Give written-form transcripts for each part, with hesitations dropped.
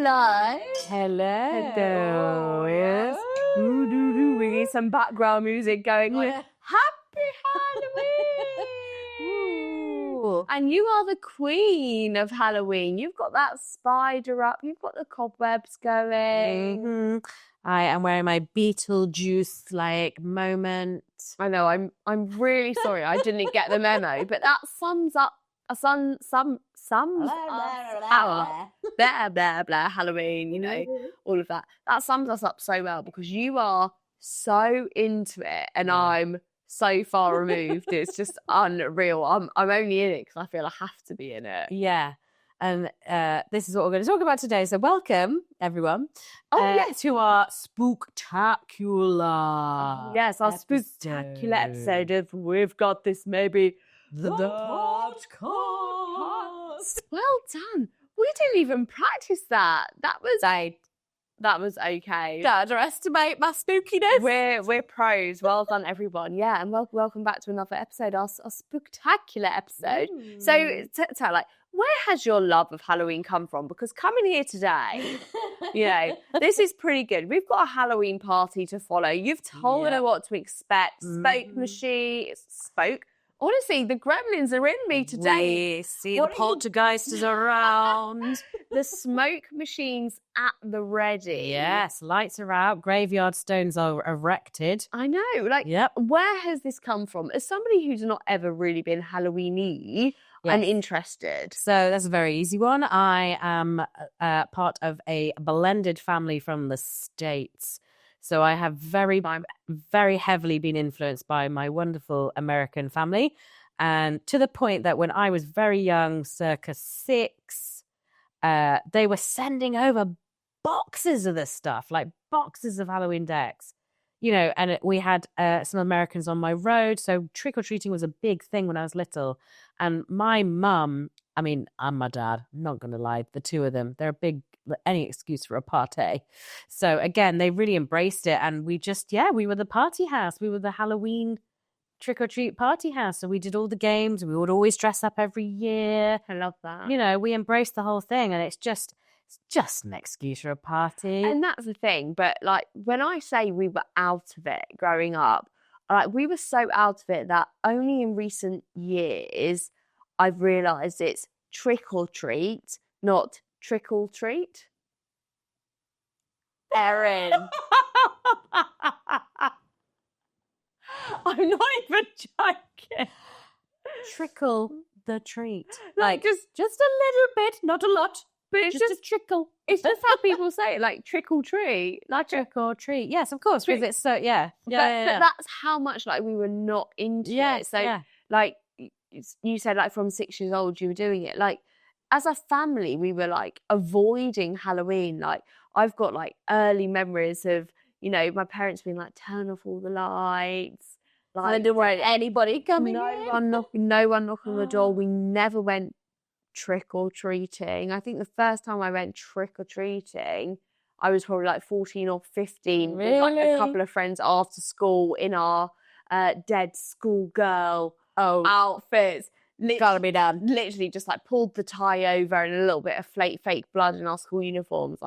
Hello. Hello. Yes. Ooh, we need some background music going. Happy Halloween! And you are the queen of Halloween. You've got that spider up. You've got the cobwebs going. Mm-hmm. I am wearing my Beetlejuice moment. I know. I'm really sorry. I didn't get the memo, but that sums up our blah blah blah Halloween. You know, all of that. That sums us up so well because you are so into it, and I'm so far removed. It's just unreal. I'm only in it because I feel I have to be in it. Yeah. And this is what we're going to talk about today. So welcome, everyone, to our spooktacular. Yes, our spooktacular episode of We've Got This Maybe the podcast. Well done. We didn't even practice that. That was okay. Don't underestimate my spookiness. We're pros. Well done, everyone. Yeah, and welcome back to another episode, our spooktacular episode. So, tell where has your love of Halloween come from? Because coming here today, you know, this is pretty good. We've got a Halloween party to follow. You've told her what to expect. Spoke. Honestly, the gremlins are in me today. We see the poltergeist is around. The smoke machine's at the ready. Yes, lights are out. Graveyard stones are erected. I know. Where has this come from? As somebody who's not ever really been Halloween-y, I'm interested. So that's a very easy one. I am part of a blended family from the States. So I have very heavily been influenced by my wonderful American family. And to the point that when I was very young, circa 6, they were sending over boxes of this stuff, like boxes of Halloween decks. You know, and we had some Americans on my road. So trick-or-treating was a big thing when I was little. And my mum, and my dad, I'm not going to lie, the two of them, they're big, any excuse for a party. So again, they really embraced it. And we just, we were the party house. We were the Halloween trick-or-treat party house. So we did all the games. We would always dress up every year. I love that. You know, we embraced the whole thing. And it's just an excuse for a party. And that's the thing. But when I say we were out of it growing up, we were so out of it that only in recent years I've realised it's trick or treat, not trickle treat. Erin. I'm not even joking. Trickle the treat. Just a little bit, not a lot. But it's just a trickle. It's just how people say it, trick or treat. Trick or treat. Yes, of course. Because it's so, But that's how much we were not into it. So you said from 6 years old you were doing it. As a family, we were avoiding Halloween. I've got early memories of, my parents being turn off all the lights. I didn't want anybody coming in. No one knocking on the door. We never went trick-or-treating. I think the first time I went trick-or-treating, I was probably 14 or 15 with a couple of friends after school in our dead schoolgirl outfits. Gotta be done. Literally just pulled the tie over and a little bit of fake blood in our school uniforms,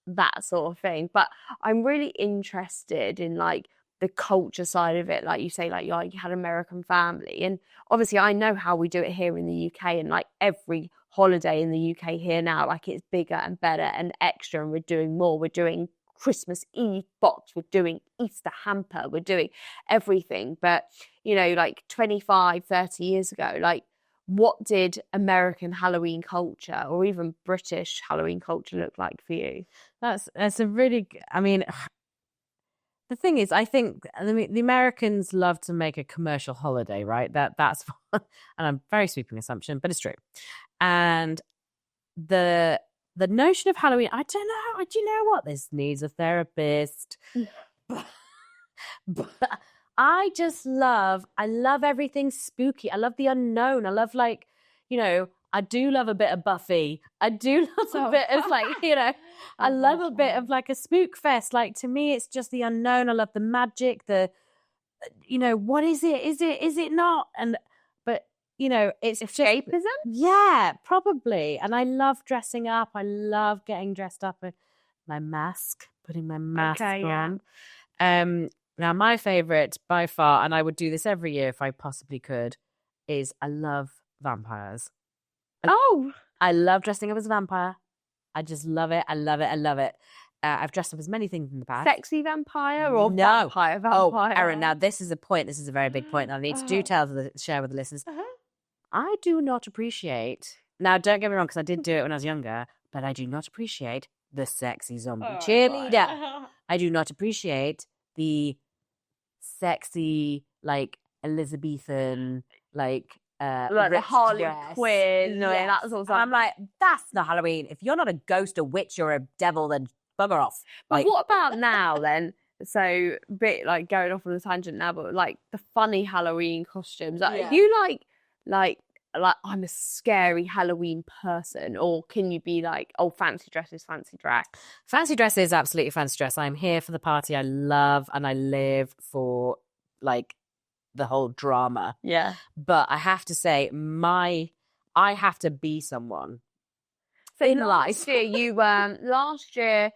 that sort of thing. But I'm really interested in the culture side of it, you say, you had American family, and obviously I know how we do it here in the UK, and every holiday in the UK here now, it's bigger and better and extra, and we're doing more. We're doing Christmas Eve box, we're doing Easter hamper, we're doing everything. But 25, 30 years ago, what did American Halloween culture or even British Halloween culture look like for you? That's a really, the thing is, I think the Americans love to make a commercial holiday, right? That's and I'm very sweeping assumption, but it's true. And the notion of Halloween, I don't know. Do you know what? This needs a therapist. but I love everything spooky. I love the unknown. I love I do love a bit of Buffy. I do love a bit of I love a bit of a spook fest. To me, it's just the unknown. I love the magic, what is it? Is it not? But it's just Escapism? yeah, probably. And I love dressing up. I love getting dressed up with my mask, putting my mask on. Now my favorite by far, and I would do this every year if I possibly could, is I love vampires. I love dressing up as a vampire. I just love it. I love it. I love it. I've dressed up as many things in the past. Sexy vampire or No. vampire? Oh, Erin, now this is a point. This is a very big point. I need to share with the listeners. I do not appreciate. Now, don't get me wrong, because I did do it when I was younger, but I do not appreciate the sexy zombie cheerleader. I do not appreciate the sexy, like Elizabethan, like the Harley dress. Quinn. Yes. That sort of stuff. I'm like, that's not Halloween. If you're not a ghost, a witch, or a devil, then bugger off. But what about now then? So a bit like going off on a tangent now, but like the funny Halloween costumes. Like, are you like I'm a scary Halloween person, or can you be like, oh, fancy dress is fancy dress? Fancy dress is absolutely fancy dress. I'm here for the party. I love and I live for like the whole drama. Yeah. But I have to say, I have to be someone. So in life, last year,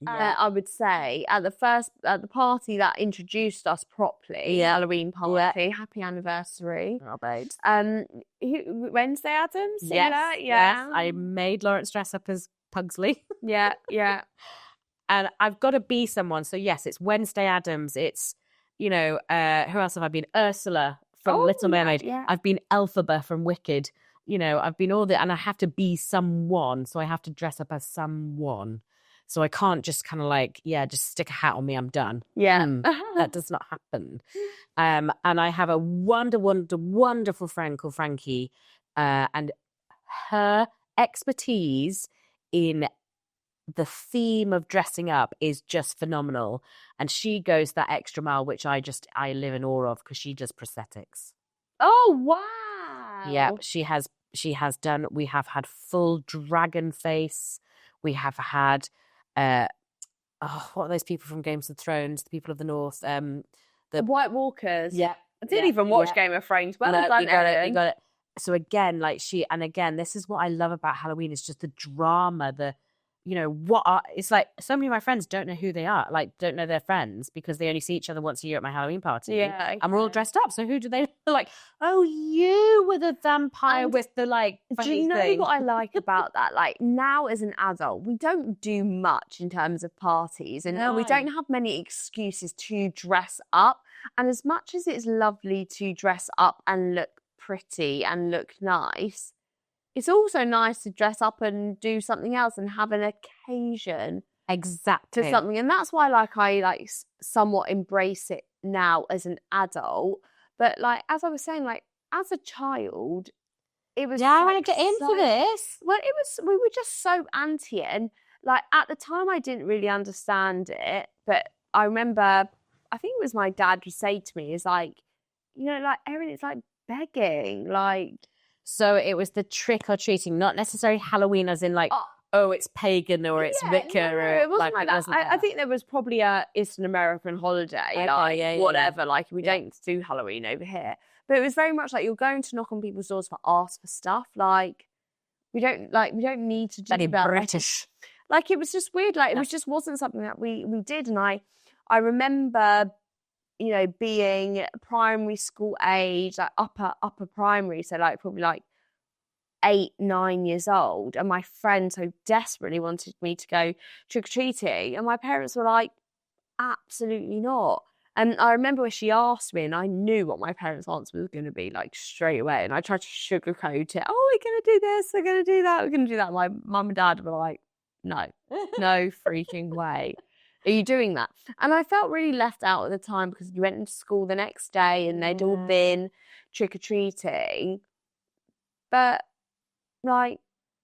I would say at the party that introduced us properly, Halloween party, happy anniversary. Oh, babes. Wednesday Addams. Yes. I made Lawrence dress up as Pugsley. Yeah. And I've got to be someone. So yes, it's Wednesday Addams. It's who else have I been? Ursula from Little Mermaid. Yeah. I've been Elphaba from Wicked. I've been all and I have to be someone. So I have to dress up as someone. So I can't just kind of like, just stick a hat on me, I'm done. Yeah. That does not happen. And I have a wonderful friend called Frankie, and her expertise in the theme of dressing up is just phenomenal. And she goes that extra mile, which I live in awe of, because she does prosthetics. Oh, wow. Yeah, she has done, we have had full dragon face. We have had, what are those people from Games of Thrones? The people of the North, the White Walkers. Yeah, I didn't even watch Game of Thrones, but you got it. So again, again, this is what I love about Halloween. It's just the drama, it's like so many of my friends don't know who they are, like don't know their friends because they only see each other once a year at my Halloween party. Yeah, okay. And we're all dressed up. So who do they like? Oh, you were the vampire with the like. Do you know what I like about that? Like now as an adult, we don't do much in terms of parties, and we don't have many excuses to dress up. And as much as it's lovely to dress up and look pretty and look nice, it's also nice to dress up and do something else and have an occasion exactly to something. And that's why I somewhat embrace it now as an adult. But like, as I was saying, like as a child, it was I want to get into this. Well, we were just so anti it. And like at the time I didn't really understand it. But I remember, I think it was my dad who said to me, is like, like Erin, it's like begging, like. So it was the trick or treating, not necessarily Halloween as in like, it's pagan or it's Wicca. No, it wasn't like that. I think there was probably a Eastern American holiday, whatever. Like we don't do Halloween over here. But it was very much like you're going to knock on people's doors for ask for stuff. Like we don't need to do that. British. Like it was just weird. Like it just wasn't something that we did. And I remember, being primary school age, like upper primary, so like probably like 8, 9 years old, and my friend so desperately wanted me to go trick-or-treating, and my parents were like, absolutely not. And I remember when she asked me, and I knew what my parents' answer was going to be, like straight away, and I tried to sugarcoat it. Oh, we're going to do this, we're going to do that, we're going to do that. My mum and dad were like, no freaking way. Are you doing that? And I felt really left out at the time because you went into school the next day and they'd all been trick-or-treating. But like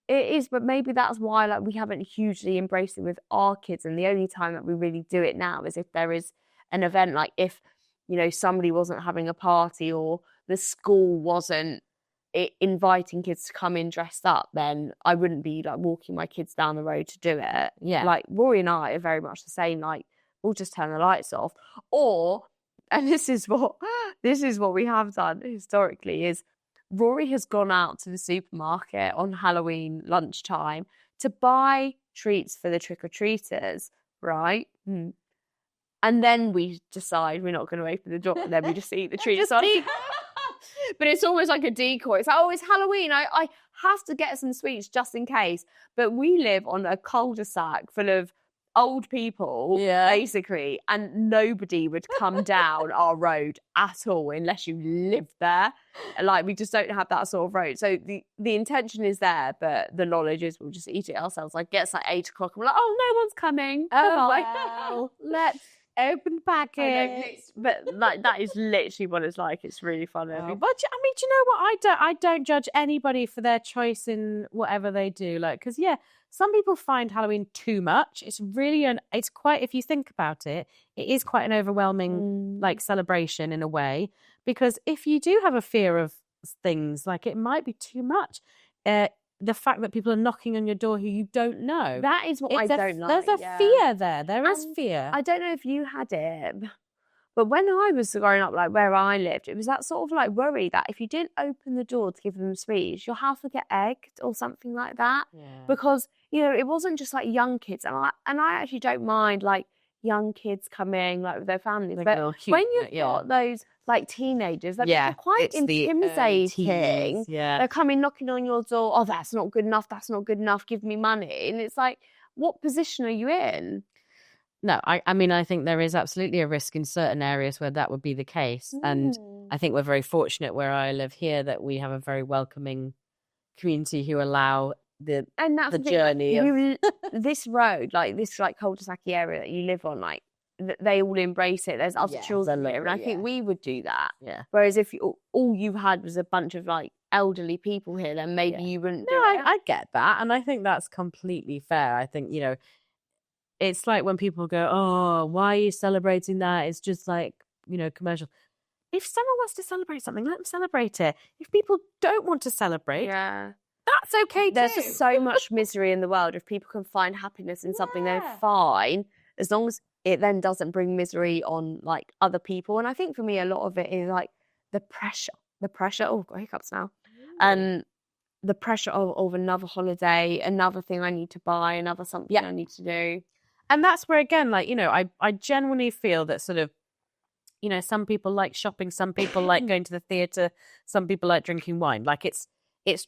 it is, but maybe that's why like we haven't hugely embraced it with our kids. And the only time that we really do it now is if there is an event, like if, somebody wasn't having a party or the school wasn't inviting kids to come in dressed up, then I wouldn't be like walking my kids down the road to do it. Yeah, like Rory and I are very much the same. Like we'll just turn the lights off, and this is what we have done historically is Rory has gone out to the supermarket on Halloween lunchtime to buy treats for the trick-or-treaters, right? And then we decide we're not going to open the door, and then we just eat the treats. But it's almost like a decoy. It's like, oh, it's Halloween. I have to get some sweets just in case. But we live on a cul-de-sac full of old people, basically, and nobody would come down our road at all unless you lived there. Like, we just don't have that sort of road. So the intention is there, but the knowledge is we'll just eat it ourselves. Like, gets like 8 o'clock, and we're like, oh, no one's coming. Oh, well, let's open package. But like, that is literally what it's like. It's really funny. But I mean, do you know what? I don't judge anybody for their choice in whatever they do. Like, because some people find Halloween too much. It's really it's quite, if you think about it, it is quite an overwhelming like celebration in a way. Because if you do have a fear of things, like it might be too much. The fact that people are knocking on your door who you don't know. That is what I don't like. There's a fear there. There is fear. I don't know if you had it, but when I was growing up, like where I lived, it was that sort of like worry that if you didn't open the door to give them sweets, your house would get egged or something like that. Yeah. Because, it wasn't just like young kids. And I actually don't mind like young kids coming like with their families. Like but when you've got those like teenagers, like, they're quite intimidating. They're coming knocking on your door. Oh, that's not good enough. That's not good enough. Give me money. And it's like, what position are you in? No, I mean, I think there is absolutely a risk in certain areas where that would be the case. And I think we're very fortunate where I live here that we have a very welcoming community who allow the journey. This road, like this like cul-de-sac area that you live on, like they all embrace it. There's other children here, and I think we would do that. Yeah. Whereas if all you had was a bunch of like elderly people here, then maybe you wouldn't. No, I get that, and I think that's completely fair. I think it's like when people go, "Oh, why are you celebrating that? It's just like commercial." If someone wants to celebrate something, let them celebrate it. If people don't want to celebrate, that's okay. There's just so much misery in the world. If people can find happiness in something, they're fine, as long as it then doesn't bring misery on like other people. And I think for me, a lot of it is like the pressure. Oh, got hiccups now. The pressure of another holiday, another thing I need to buy, another something I need to do. And that's where, again, like, I genuinely feel that sort of, some people like shopping, some people like going to the theatre, some people like drinking wine. Like, it's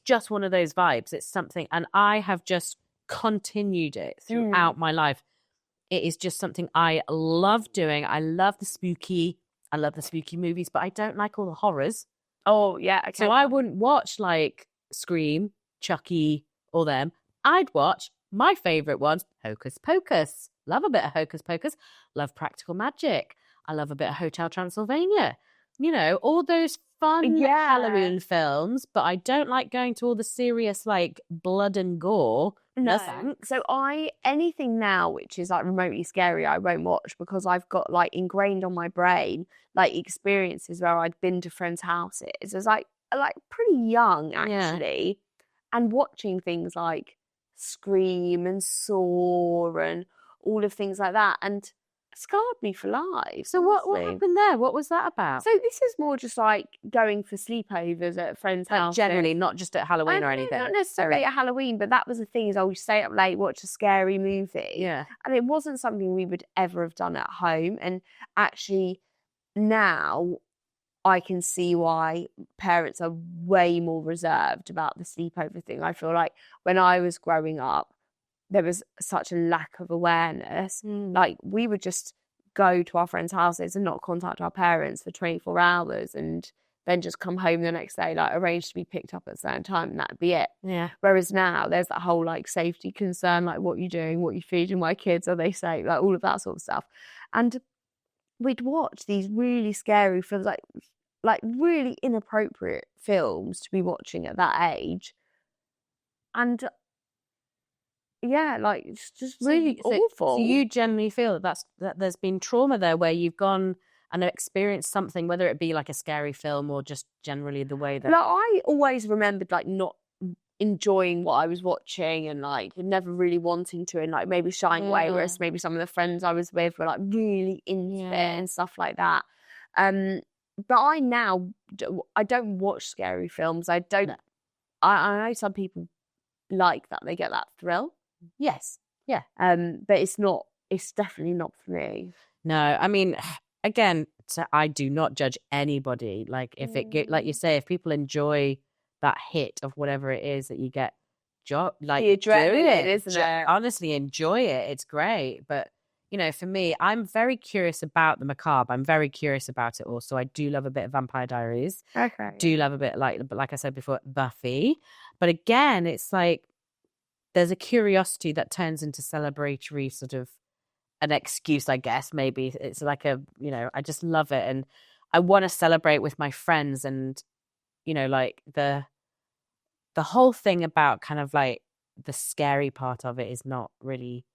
just one of those vibes. It's something, and I have just continued it throughout my life. It is just something I love doing. I love the spooky movies, but I don't like all the horrors. Oh, yeah. Okay. So I wouldn't watch like Scream, Chucky, all them. I'd watch my favourite ones, Hocus Pocus. Love a bit of Hocus Pocus. Love Practical Magic. I love a bit of Hotel Transylvania. All those fun Halloween films, but I don't like going to all the serious like blood and gore. No thanks. So anything now which is like remotely scary, I won't watch, because I've got like ingrained on my brain like experiences where I'd been to friends' houses. It was like pretty young actually, and watching things like Scream and Saw and all of things like that, and scarred me for life. So what happened there? What was that about? So this is more just like going for sleepovers at friends' houses. Generally, not just at Halloween or anything. Not necessarily at Halloween, but that was the thing, is I would stay up late, watch a scary movie. Yeah. And it wasn't something we would ever have done at home. And actually now I can see why parents are way more reserved about the sleepover thing. I feel like when I was growing up, there was such a lack of awareness. Like, we would just go to our friends' houses and not contact our parents for 24 hours and then just come home the next day, like arrange to be picked up at a certain time, and that'd be it. Yeah. Whereas now there's that whole like safety concern, like what you're doing, what you're feeding my kids, are they safe, like all of that sort of stuff. And we'd watch these really scary films, like really inappropriate films to be watching at that age. And like it's just really awful. So you generally feel that there's been trauma there, where you've gone and experienced something, whether it be like a scary film or just generally the way that. Like, I always remembered like not enjoying what I was watching, and like never really wanting to, and like maybe shying away, whereas maybe some of the friends I was with were like really into it and stuff like that. but I now I don't watch scary films. I don't. No. I know some people like that; they get that thrill. Yes. Yeah. But it's not. It's definitely not for me. No, I mean, again, I do not judge anybody. Like if like you say, if people enjoy that hit of whatever it is that you get, like The do adrenaline, it. isn't it? Honestly, enjoy it. It's great. But for me, I'm very curious about the macabre. I'm very curious about it also. I do love a bit of Vampire Diaries. Okay. Do love a bit like I said before, Buffy. But again, it's like there's a curiosity that turns into celebratory sort of an excuse, I guess. Maybe it's like I just love it, and I want to celebrate with my friends, and like the whole thing about kind of like the scary part of it is not really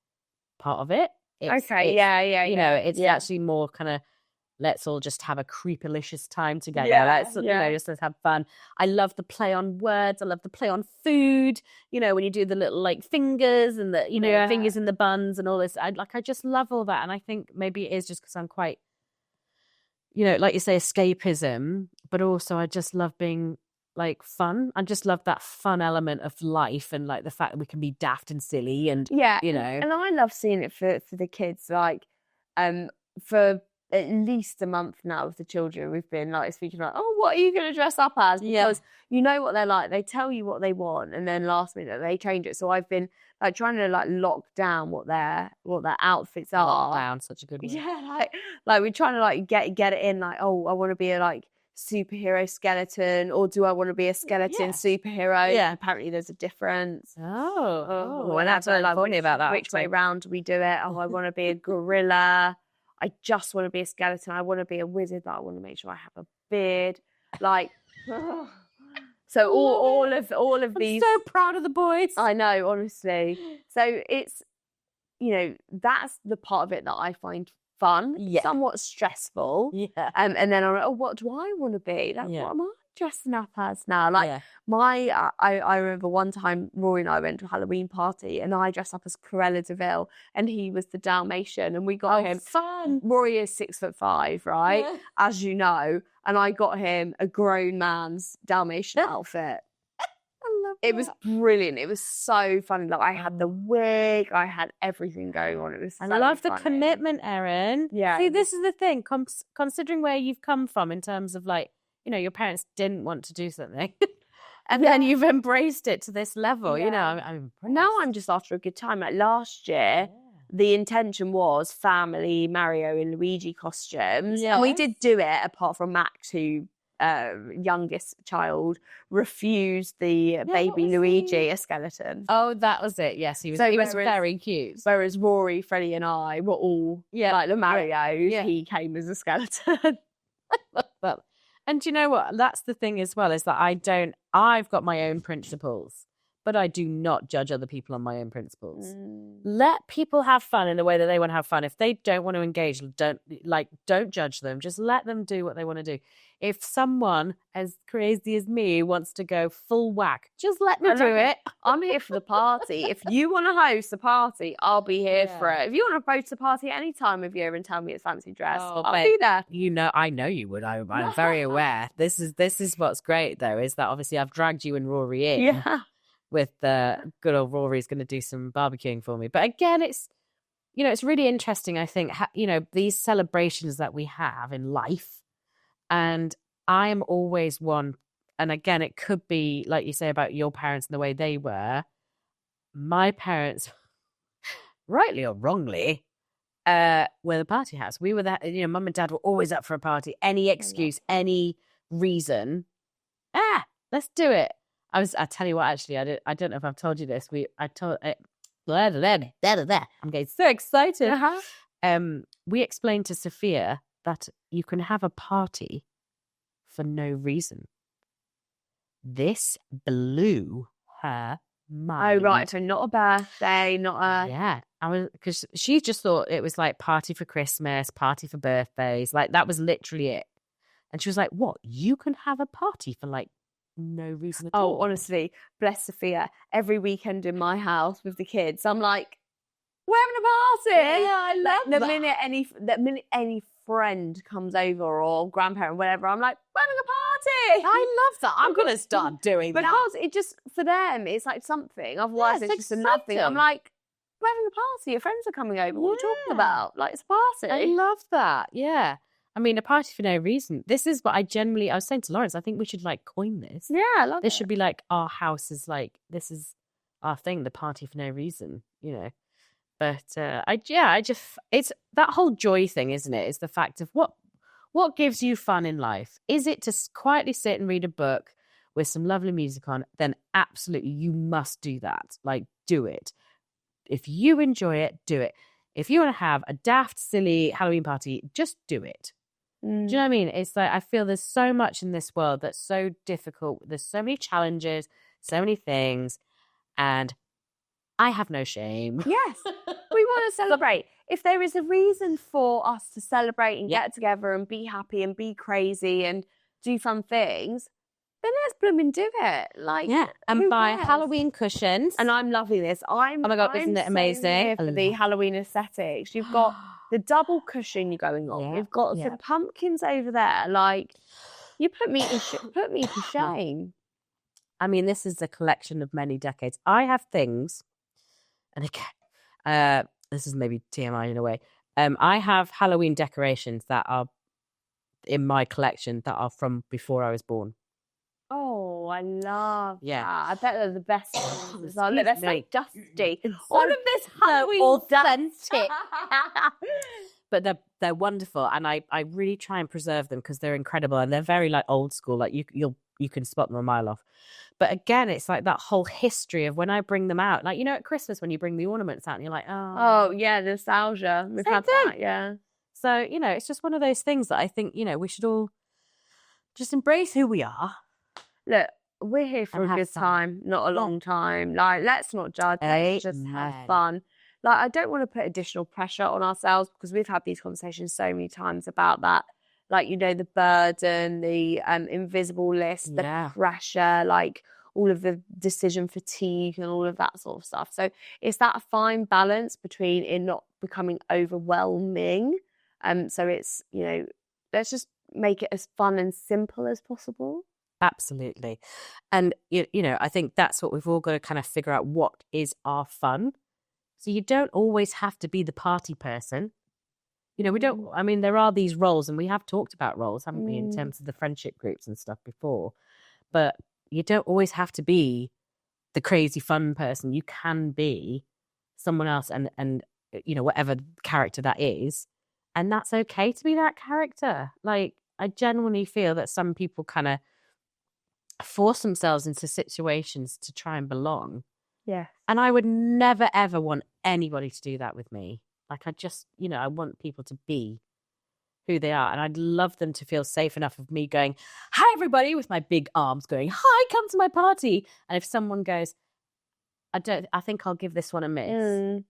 part of it. It's it's actually more kind of, let's all just have a creepalicious time together. Let's have fun. I love the play on words. I love the play on food. When you do the little like fingers and the fingers in the buns and all this. I just love all that. And I think maybe it is just because I'm quite, like you say, escapism, but also I just love being like fun. I just love that fun element of life, and like the fact that we can be daft and silly, and and I love seeing it for the kids. Like, for at least a month now with the children, we've been like speaking like, oh, what are you going to dress up as? Because you know what they're like. They tell you what they want, and then last minute they change it. So I've been like trying to like lock down what their outfits are. Lock down, such a good word. Yeah, like we're trying to like get it in. Like, oh, I want to be a like superhero skeleton, or do I want to be a skeleton superhero? Yeah, apparently there's a difference. And that's what like funny about that. Which way round do we do it? Oh, I want to be a gorilla. I just want to be a skeleton. I want to be a wizard, but I want to make sure I have a beard. Like, so all of these. I'm so proud of the boys. I know, honestly. So it's, that's the part of it that I find fun, somewhat stressful. Yeah. And then I'm like, oh, what do I want to be? Like, what am I dressing up as now? Like I remember one time Rory and I went to a Halloween party, and I dressed up as Cruella de Vil, and he was the Dalmatian, and we got him. Fun. Rory is 6'5", right? Yeah. As you know, and I got him a grown man's Dalmatian outfit. It was brilliant. It was so funny. Like I had the wig, I had everything going on. It was. I love the commitment, Erin. Yeah. See, this is the thing. Considering where you've come from in terms of like, your parents didn't want to do something, and then you've embraced it to this level. I'm impressed. Now I'm just after a good time. Like last year, the intention was family Mario and Luigi costumes, and we did do it. Apart from Max, who. Youngest child refused the baby Luigi, a skeleton. Oh, that was it. Yes, he was very cute. Whereas Rory, Freddie and I were all like the Marios. Yeah. He came as a skeleton. Well, and you know what? That's the thing as well, is that I've got my own principles, but I do not judge other people on my own principles. Let people have fun in the way that they want to have fun. If they don't want to engage, don't judge them. Just let them do what they want to do. If someone as crazy as me wants to go full whack, just let me do it. I'm here for the party. If you want to host a party, I'll be here for it. If you want to host a party any time of year and tell me it's fancy dress, I'll be there. I know you would. I'm very aware. This is what's great though, is that obviously I've dragged you and Rory in. Yeah. With the good old Rory's going to do some barbecuing for me. But again, it's, it's really interesting, I think, these celebrations that we have in life. And I am always one, and again, it could be, like you say about your parents and the way they were. My parents, rightly or wrongly, were the party house. We were that, mum and dad were always up for a party. Any excuse, any reason. Let's do it. I tell you what, actually, I don't know if I've told you this. I'm getting so excited. We explained to Sophia that you can have a party for no reason. This blew her mind. Oh, right. So not a birthday, not a... Yeah. Because she just thought it was like party for Christmas, party for birthdays. Like that was literally it. And she was like, what? You can have a party for like no reason at all. Oh, honestly, bless Sophia. Every weekend in my house with the kids, I'm like, we're having a party. Yeah, I love the minute any friend comes over or grandparent, whatever, I'm like, we're having a party. I love that. I'm going to start doing that. Because it just, for them, it's like something. Otherwise, Yeah, it's just a nothing. I'm exciting. like, we're having a party. Your friends are coming over. What are we talking Yeah. about? Like, it's a party. I love that. Yeah. I mean, a party for no reason. This is what I was saying to Lawrence, I think we should like coin this. Yeah, I love This it. should be like our house is like, this is our thing, the party for no reason, you know. But it's that whole joy thing, isn't it? Is the fact of what gives you fun in life. Is it to quietly sit and read a book with some lovely music on? Then absolutely, you must do that. Like, do it. If you enjoy it, do it. If you want to have a daft, silly Halloween party, just do it. Do you know what I mean? It's like, I feel there's so much in this world that's so difficult. There's so many challenges, so many things, and I have no shame. Yes, we want to celebrate. If there is a reason for us to celebrate and get together and be happy and be crazy and do fun things, then let's blooming do it. Like, and buy Halloween cushions. And I'm loving this. Oh my God, isn't it amazing? For the Halloween aesthetics. You've got the double cushion going on. You've got the pumpkins over there. Like, you put me to shame. I mean, this is a collection of many decades. I have things, and again, this is maybe TMI in a way. I have Halloween decorations that are in my collection that are from before I was born. Oh, I love that. I bet they're the best ones as well. Look, they're so dusty. All of this Halloween authentic. But they're wonderful, and I really try and preserve them because they're incredible and they're very like old school. Like you can spot them a mile off. But again, it's like that whole history of when I bring them out. Like, you know, at Christmas when you bring the ornaments out and you're like, oh yeah, nostalgia. We've had that, yeah. So, you know, it's just one of those things that I think, you know, we should all just embrace who we are. Look, we're here for a good time, not a long time. Like, let's not judge. Let's just have fun. Like, I don't want to put additional pressure on ourselves because we've had these conversations so many times about that. Like, you know, the burden, the invisible list, the pressure, like all of the decision fatigue and all of that sort of stuff. So it's that fine balance between it not becoming overwhelming. So it's, you know, let's just make it as fun and simple as possible. Absolutely. And, you know, I think that's what we've all got to kind of figure out, what is our fun. So you don't always have to be the party person. You know, we don't, I mean, there are these roles, and we have talked about roles, haven't we, in terms of the friendship groups and stuff before. But you don't always have to be the crazy fun person. You can be someone else and you know, whatever character that is. And that's okay to be that character. Like, I genuinely feel that some people kind of force themselves into situations to try and belong. Yeah. And I would never, ever want anybody to do that with me. Like, I just, you know, I want people to be who they are. And I'd love them to feel safe enough of me going, hi, everybody, with my big arms going, hi, come to my party. And if someone goes, I think I'll give this one a miss.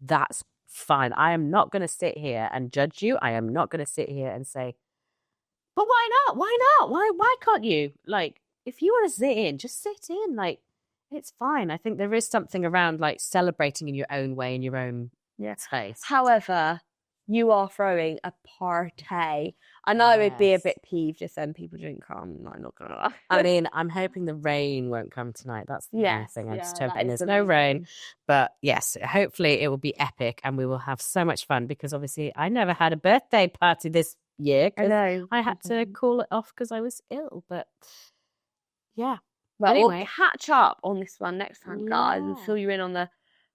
That's fine. I am not going to sit here and judge you. I am not going to sit here and say, but why not? Why not? Why can't you? Like, if you want to sit in, just sit in. Like, it's fine. I think there is something around like celebrating in your own way, in your own space. However, you are throwing a party. And I would be a bit peeved if then people didn't come. I'm not going to lie. I mean, I'm hoping the rain won't come tonight. That's the only thing. I'm just hoping there's no amazing. rain. But yes, hopefully it will be epic and we will have so much fun, because obviously I never had a birthday party this year. I know. I had to call it off because I was ill. But yeah. Well, anyway, we'll catch up on this one next time, guys, and fill you in on the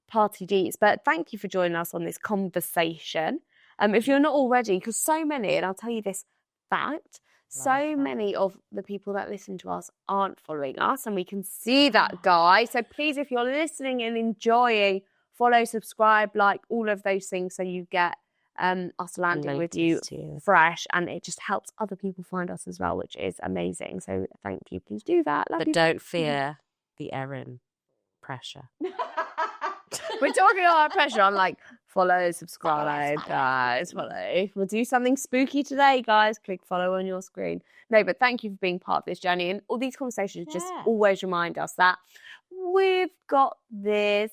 party deets. But thank you for joining us on this conversation. If you're not already, because so many, and I'll tell you this fact, many of the people that listen to us aren't following us, and we can see that, guys. So please, if you're listening and enjoying, follow, subscribe, like all of those things, so you get us landing with you fresh, and it just helps other people find us as well, which is amazing. So thank you. Please do that. But don't fear the Erin pressure. We're talking about pressure. I'm like, follow, subscribe, guys, follow. We'll do something spooky today, guys. Click follow on your screen. No, but thank you for being part of this journey. And all these conversations just always remind us that we've got this.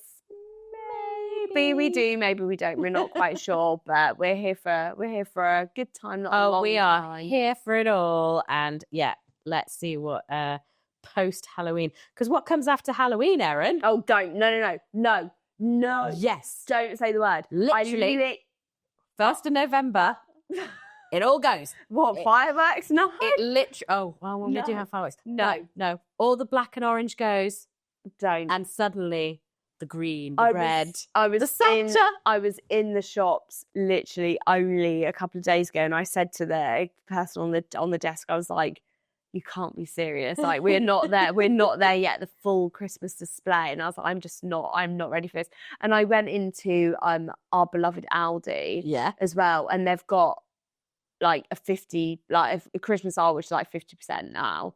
Maybe we do, maybe we don't. We're not quite sure, but we're here for a good time, not a long we are time. here for it all. And yeah, let's see what post Halloween. Because what comes after Halloween, Erin? Oh, don't. No. Yes. Don't say the word. Literally. 1st of November. It all goes. What, fireworks? No. It literally. Oh, well, we do have fireworks. No. All the black and orange goes. Don't. And suddenly the green, the red, the Santa. I was in the shops literally only a couple of days ago, and I said to the person on the desk, I was like, "You can't be serious! Like, we're not there. We're not there yet. The full Christmas display." And I was like, I'm not ready for this." And I went into our beloved Aldi, as well, and they've got like a Christmas hour, which is like 50% now.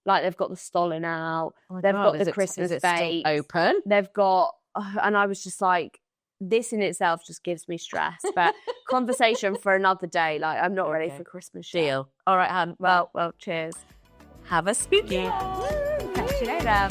Like, they've got the Stollen out. They've got the Christmas bake open. They've got, and I was just like, this in itself just gives me stress. But conversation for another day. Like, I'm not ready for Christmas deal. All right, hun. Well, cheers. Have a spooky. Catch you later.